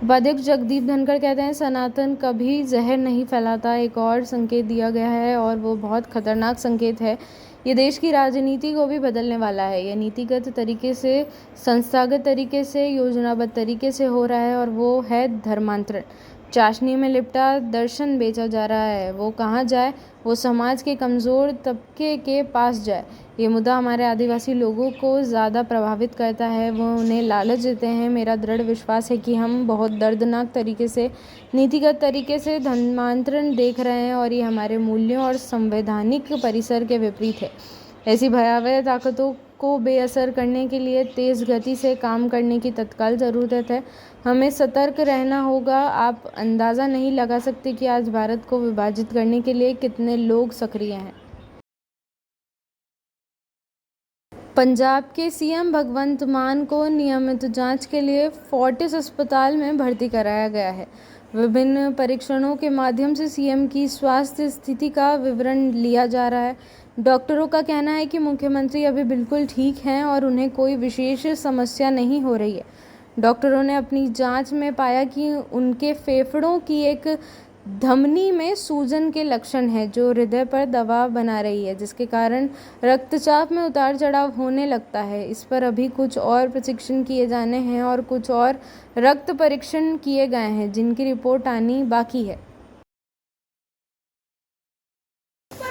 उपाध्यक्ष जगदीप धनखड़ कहते हैं सनातन कभी जहर नहीं फैलाता। एक और संकेत दिया गया है और वो बहुत खतरनाक संकेत है। ये देश की राजनीति को भी बदलने वाला है। यह नीतिगत तरीके से, संस्थागत तरीके से, योजनाबद्ध तरीके से हो रहा है और वो है धर्मांतरण। चाशनी में लिपटा दर्शन बेचा जा रहा है। वो कहाँ जाए? वो समाज के कमज़ोर तबके के पास जाए। ये मुद्दा हमारे आदिवासी लोगों को ज़्यादा प्रभावित करता है। वो उन्हें लालच देते हैं। मेरा दृढ़ विश्वास है कि हम बहुत दर्दनाक तरीके से, नीतिगत तरीके से धर्मांतरण देख रहे हैं और ये हमारे मूल्यों और संवैधानिक परिसर के विपरीत है। ऐसी भयावह ताकतों को बेअसर करने के लिए तेज़ गति से काम करने की तत्काल ज़रूरत है। हमें सतर्क रहना होगा। आप अंदाज़ा नहीं लगा सकते कि आज भारत को विभाजित करने के लिए कितने लोग सक्रिय हैं। पंजाब के सीएम भगवंत मान को नियमित जांच के लिए फोर्टिस अस्पताल में भर्ती कराया गया है। विभिन्न परीक्षणों के माध्यम से सीएम की स्वास्थ्य स्थिति का विवरण लिया जा रहा है। डॉक्टरों का कहना है कि मुख्यमंत्री अभी बिल्कुल ठीक हैं और उन्हें कोई विशेष समस्या नहीं हो रही है। डॉक्टरों ने अपनी जांच में पाया कि उनके फेफड़ों की एक धमनी में सूजन के लक्षण हैं जो हृदय पर दबाव बना रही है, जिसके कारण रक्तचाप में उतार चढ़ाव होने लगता है। इस पर अभी कुछ और परीक्षण किए जाने हैं और कुछ और रक्त परीक्षण किए गए हैं जिनकी रिपोर्ट आनी बाकी है।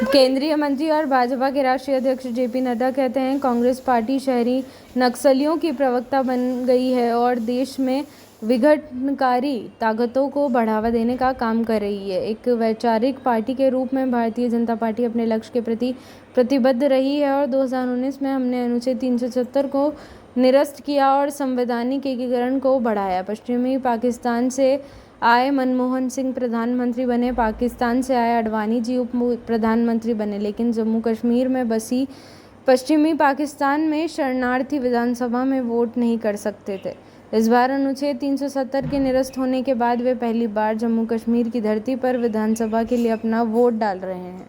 केंद्रीय मंत्री और भाजपा के राष्ट्रीय अध्यक्ष जेपी नड्डा कहते हैं कांग्रेस पार्टी शहरी नक्सलियों की प्रवक्ता बन गई है और देश में विघटनकारी ताकतों को बढ़ावा देने का काम कर रही है। एक वैचारिक पार्टी के रूप में भारतीय जनता पार्टी अपने लक्ष्य के प्रति प्रतिबद्ध रही है और 2019 में हमने अनुच्छेद 370 को निरस्त किया और संवैधानिक एकीकरण को बढ़ाया। पश्चिमी पाकिस्तान से आए मनमोहन सिंह प्रधानमंत्री बने, पाकिस्तान से आए अडवाणी जी उप प्रधानमंत्री बने, लेकिन जम्मू कश्मीर में बसी पश्चिमी पाकिस्तान में शरणार्थी विधानसभा में वोट नहीं कर सकते थे। इस बार अनुच्छेद 370 के निरस्त होने के बाद वे पहली बार जम्मू कश्मीर की धरती पर विधानसभा के लिए अपना वोट डाल रहे हैं।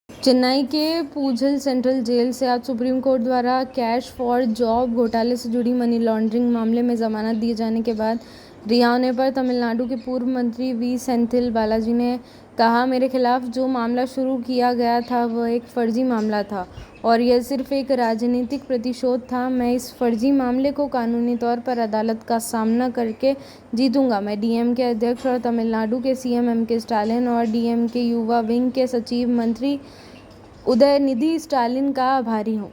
चेन्नई के पूझल सेंट्रल जेल से आज सुप्रीम कोर्ट द्वारा कैश फॉर जॉब घोटाले से जुड़ी मनी लॉन्ड्रिंग मामले में जमानत दिए जाने के बाद रिहा होने पर तमिलनाडु के पूर्व मंत्री वी सेंथिल बालाजी ने कहा, मेरे खिलाफ जो मामला शुरू किया गया था वह एक फर्जी मामला था और यह सिर्फ एक राजनीतिक प्रतिशोध था। मैं इस फर्जी मामले को कानूनी तौर पर अदालत का सामना करके जीतूंगा। मैं डीएम के अध्यक्ष और तमिलनाडु के सीएम एमके स्टालिन और डीएम के युवा विंग के सचिव मंत्री उदयनिधि स्टालिन का आभारी हूँ।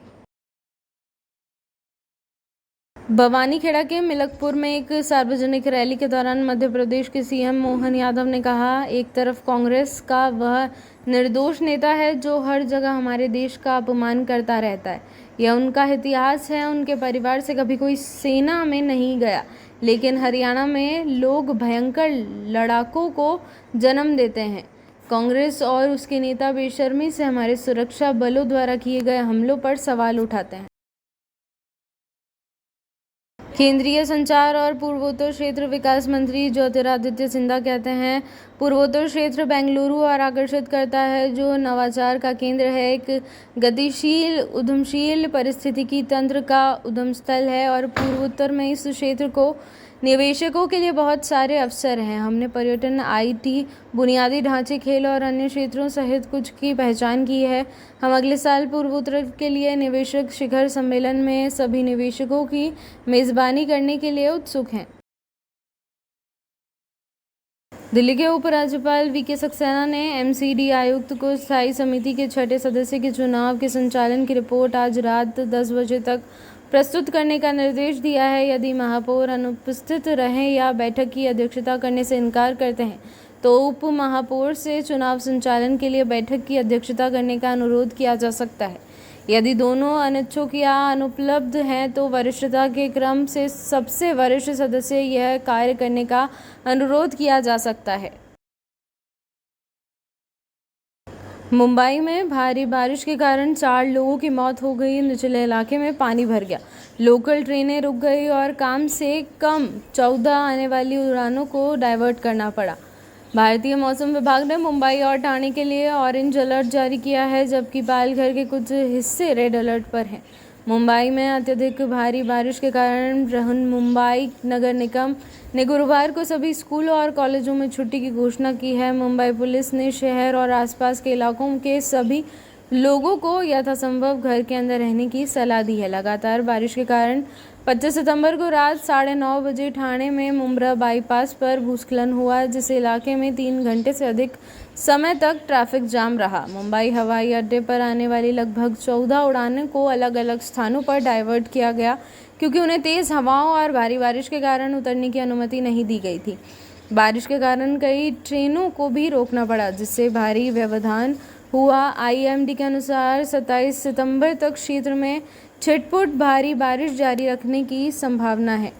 भवानीखेड़ा के मिलकपुर में एक सार्वजनिक रैली के दौरान मध्य प्रदेश के सीएम मोहन यादव ने कहा, एक तरफ कांग्रेस का वह निर्दोष नेता है जो हर जगह हमारे देश का अपमान करता रहता है। यह उनका इतिहास है। उनके परिवार से कभी कोई सेना में नहीं गया, लेकिन हरियाणा में लोग भयंकर लड़ाकों को जन्म देते हैं। कांग्रेस और उसके नेता बेशर्मी से हमारे सुरक्षा बलों द्वारा किए गए हमलों पर सवाल उठाते हैं। केंद्रीय संचार और पूर्वोत्तर क्षेत्र विकास मंत्री ज्योतिरादित्य सिंधिया कहते हैं, पूर्वोत्तर क्षेत्र बेंगलुरु और आकर्षित करता है जो नवाचार का केंद्र है, एक गतिशील उद्यमशील पारिस्थितिकी तंत्र का उद्गम स्थल है और पूर्वोत्तर में इस क्षेत्र को निवेशकों के लिए बहुत सारे अवसर हैं। हमने पर्यटन, आईटी, बुनियादी ढांचे, खेल और अन्य क्षेत्रों सहित कुछ की पहचान की है। हम अगले साल पूर्वोत्तर के लिए निवेशक शिखर सम्मेलन में सभी निवेशकों की मेज़बानी करने के लिए उत्सुक हैं। दिल्ली के उपराज्यपाल वीके सक्सेना ने एमसीडी आयुक्त को स्थायी समिति के 6ठे सदस्य के चुनाव के संचालन की रिपोर्ट आज रात 10 बजे तक प्रस्तुत करने का निर्देश दिया है। यदि महापौर अनुपस्थित रहें या बैठक की अध्यक्षता करने से इनकार करते हैं तो उप महापौर से चुनाव संचालन के लिए बैठक की अध्यक्षता करने का अनुरोध किया जा सकता है। यदि दोनों अनिच्छुक या अनुपलब्ध हैं तो वरिष्ठता के क्रम से सबसे वरिष्ठ सदस्य यह कार्य करने का अनुरोध किया जा सकता है। मुंबई में भारी बारिश के कारण 4 लोगों की मौत हो गई। निचले इलाके में पानी भर गया, लोकल ट्रेनें रुक गई और कम से कम 14 आने वाली उड़ानों को डाइवर्ट करना पड़ा। भारतीय मौसम विभाग ने मुंबई और ठाणे के लिए ऑरेंज अलर्ट जारी किया है, जबकि पालघर के कुछ हिस्से रेड अलर्ट पर हैं। मुंबई में अत्यधिक भारी बारिश के कारण बृहन्मुंबई नगर निगम ने गुरुवार को सभी स्कूलों और कॉलेजों में छुट्टी की घोषणा की है। मुंबई पुलिस ने शहर और आसपास के इलाकों के सभी लोगों को यथासंभव घर के अंदर रहने की सलाह दी है। लगातार बारिश के कारण 25 सितंबर को रात 9:30 बजे ठाणे में मुंब्रा बाईपास पर भूस्खलन हुआ, जिस इलाके में 3 घंटे से अधिक समय तक ट्रैफिक जाम रहा। मुंबई हवाई अड्डे पर आने वाली लगभग 14 उड़ानों को अलग अलग स्थानों पर डाइवर्ट किया गया, क्योंकि उन्हें तेज़ हवाओं और भारी बारिश के कारण उतरने की अनुमति नहीं दी गई थी। बारिश के कारण कई ट्रेनों को भी रोकना पड़ा, जिससे भारी व्यवधान हुआ। आईएमडी के अनुसार 27 सितंबर तक क्षेत्र में छिटपुट भारी बारिश जारी रखने की संभावना है।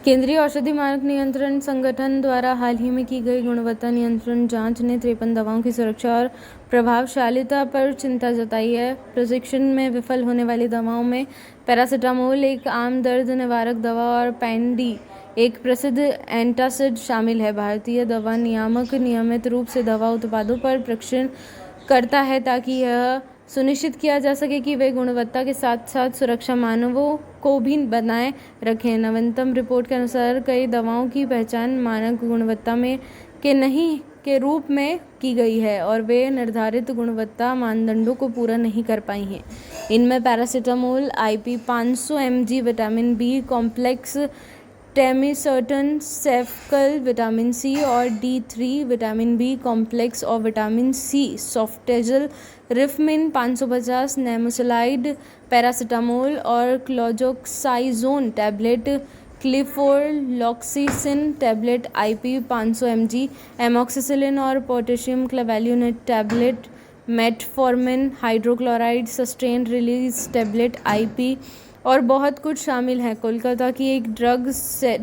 केंद्रीय औषधि मानक नियंत्रण संगठन द्वारा हाल ही में की गई गुणवत्ता नियंत्रण जांच ने 53 दवाओं की सुरक्षा और प्रभावशीलता पर चिंता जताई है। प्रशिक्षण में विफल होने वाली दवाओं में पैरासीटामोल, एक आम दर्द निवारक दवा, और पैनडी, एक प्रसिद्ध एंटासिड शामिल है। भारतीय दवा नियामक नियमित रूप से दवा उत्पादों पर परीक्षण करता है ताकि यह सुनिश्चित किया जा सके कि वे गुणवत्ता के साथ साथ सुरक्षा मानकों को भी बनाए रखें। नवीनतम रिपोर्ट के अनुसार कई दवाओं की पहचान मानक गुणवत्ता में के नहीं के रूप में की गई है और वे निर्धारित गुणवत्ता मानदंडों को पूरा नहीं कर पाई हैं। इनमें paracetamol, IP 500 mg vitamin B complex, telmisartan, सेफकल विटामिन सी और D3 विटामिन बी कॉम्प्लेक्स और विटामिन सी सॉफ्टेजल, रिफमिन 550, नेमुसिलाइड, पैरासीटामोल और क्लोजोक्साइजोन टैबलेट, क्लिफोरलॉक्सिसिन टैबलेट IP 500 mg, एमोक्सिसिलिन और potassium clavulanate tablet, metformin hydrochloride sustained release tablet IP और बहुत कुछ शामिल है। कोलकाता की एक ड्रग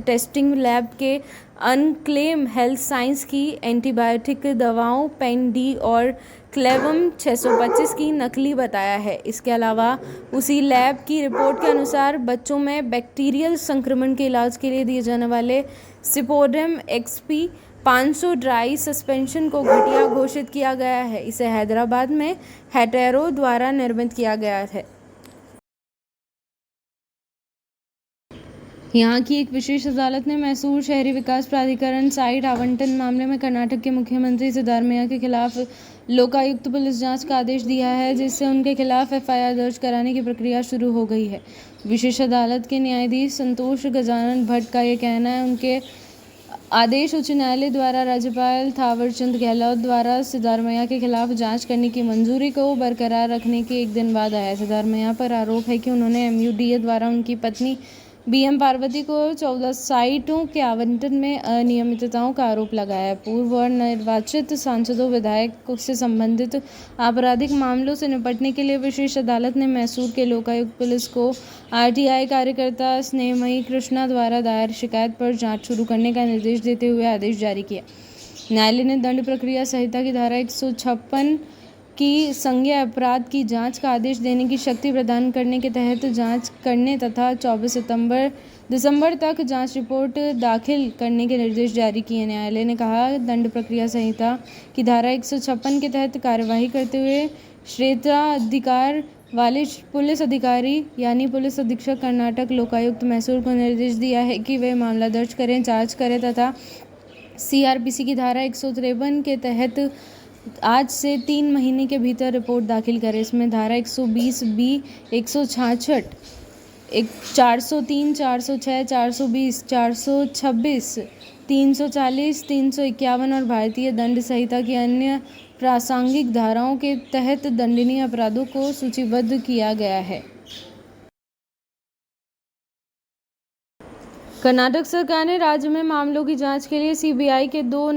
टेस्टिंग लैब के अनक्लेम हेल्थ साइंस की एंटीबायोटिक दवाओं पेन-डी और क्लेवम 625 की नकली बताया है। इसके अलावा उसी लैब की रिपोर्ट के अनुसार बच्चों में बैक्टीरियल संक्रमण के इलाज के लिए दिए जाने वाले सिपोडेम XP 500 ड्राई सस्पेंशन को घटिया घोषित किया गया है। इसे हैदराबाद में हेटेरो द्वारा निर्मित किया गया है। यहाँ की एक विशेष अदालत ने मैसूर शहरी विकास प्राधिकरण साइट आवंटन मामले में कर्नाटक के मुख्यमंत्री सिद्धारमैया के खिलाफ लोकायुक्त पुलिस जांच का आदेश दिया है, जिससे उनके खिलाफ FIR दर्ज कराने की प्रक्रिया शुरू हो गई है। विशेष अदालत के न्यायाधीश संतोष गजानन भट्ट का ये कहना है, उनके आदेश उच्च न्यायालय द्वारा राज्यपाल थावरचंद गहलोत द्वारा सिद्धारमैया के खिलाफ जांच करने की मंजूरी को बरकरार रखने के एक दिन बाद आया। सिद्धारमैया पर आरोप है कि उन्होंने MUDA द्वारा उनकी पत्नी BM पार्वती को 14 साइटों के आवंटन में अनियमितताओं का आरोप लगाया है। पूर्व और निर्वाचित सांसदों, विधायक से संबंधित आपराधिक मामलों से निपटने के लिए विशेष अदालत ने मैसूर के लोकायुक्त पुलिस को RTI कार्यकर्ता स्नेहमयी कृष्णा द्वारा दायर शिकायत पर जांच शुरू करने का निर्देश देते हुए आदेश जारी किया। न्यायालय ने दंड प्रक्रिया संहिता की धारा 156 की संज्ञेय अपराध की जांच का आदेश देने की शक्ति प्रदान करने के तहत जांच करने तथा 24 दिसंबर तक जांच रिपोर्ट दाखिल करने के निर्देश जारी किए। न्यायालय ने कहा, दंड प्रक्रिया संहिता की धारा 156 के तहत कार्यवाही करते हुए क्षेत्राधिकार वाले पुलिस अधिकारी यानी पुलिस अधीक्षक कर्नाटक लोकायुक्त मैसूर को निर्देश दिया है कि वे मामला दर्ज करें, जाँच करें तथा CRPC की धारा 153 के तहत आज से 3 महीने के भीतर रिपोर्ट दाखिल करें। इसमें धारा 120B, 166, 403, 406, 420, 426, 340, 351 और भारतीय दंड संहिता की अन्य प्रासंगिक धाराओं के तहत दंडनीय अपराधों को सूचीबद्ध किया गया है। कर्नाटक सरकार ने राज्य में मामलों की जांच के लिए CBI के 2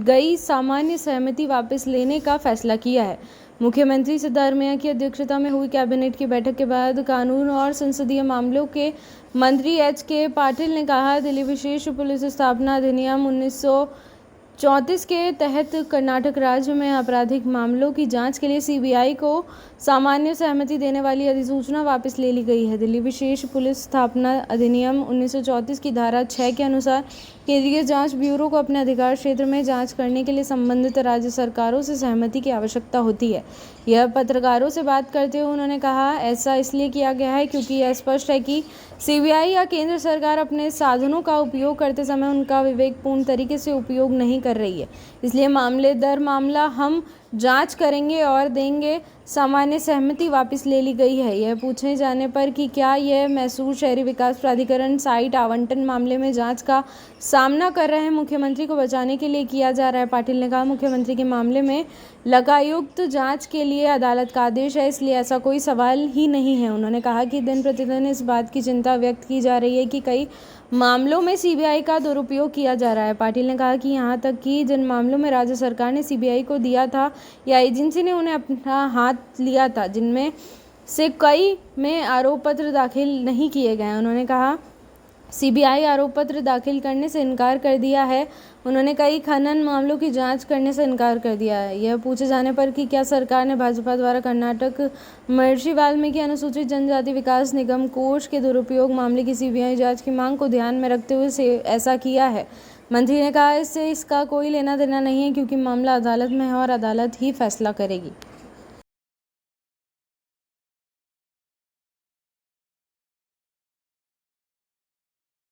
गई सामान्य सहमति वापस लेने का फैसला किया है। मुख्यमंत्री सिद्धारमैया की अध्यक्षता में हुई कैबिनेट की बैठक के बाद कानून और संसदीय मामलों के मंत्री HK पाटिल ने कहा, दिल्ली विशेष पुलिस स्थापना अधिनियम 1934 के तहत कर्नाटक राज्य में आपराधिक मामलों की जांच के लिए CBI को सामान्य सहमति देने वाली अधिसूचना वापस ले ली गई है। दिल्ली विशेष पुलिस स्थापना अधिनियम 1934 की धारा 6 के अनुसार केंद्रीय जांच ब्यूरो को अपने अधिकार क्षेत्र में जांच करने के लिए संबंधित राज्य सरकारों से सहमति की आवश्यकता होती है। यह पत्रकारों से बात करते हुए उन्होंने कहा, ऐसा इसलिए किया गया है क्योंकि यह स्पष्ट है कि सीबीआई या केंद्र सरकार अपने साधनों का उपयोग करते समय उनका विवेकपूर्ण तरीके से उपयोग नहीं कर रही है। इसलिए मामले दर मामला हम जांच करेंगे और देंगे। सामान्य सहमति वापस ले ली गई है। यह पूछे जाने पर कि क्या यह मैसूर शहरी विकास प्राधिकरण साइट आवंटन मामले में जांच का सामना कर रहे मुख्यमंत्री को बचाने के लिए किया जा रहा है, पाटिल ने कहा, मुख्यमंत्री के मामले में लोकायुक्त जांच के लिए अदालत का आदेश है, इसलिए ऐसा कोई सवाल ही नहीं है। उन्होंने कहा कि दिन प्रतिदिन इस बात की चिंता व्यक्त की जा रही है कि कई मामलों में सीबीआई का दुरुपयोग किया जा रहा है। पाटिल ने कहा कि यहाँ तक कि जिन मामलों में राज्य सरकार ने सीबीआई को दिया था या एजेंसी ने उन्हें अपना हाथ लिया था, जिनमें से कई में आरोप पत्र दाखिल नहीं किए गए। उन्होंने कहा सीबीआई आरोप पत्र दाखिल करने से इनकार कर दिया है। उन्होंने कई खनन मामलों की जांच करने से इनकार कर दिया है। यह पूछे जाने पर कि क्या सरकार ने भाजपा द्वारा कर्नाटक महर्षि वाल्मीकि अनुसूचित जनजाति विकास निगम कोष के दुरुपयोग मामले की सीबीआई जांच की मांग को ध्यान में रखते हुए ऐसा किया है, मंत्री ने कहा, इससे इसका कोई लेना देना नहीं है क्योंकि मामला अदालत में है और अदालत ही फैसला करेगी।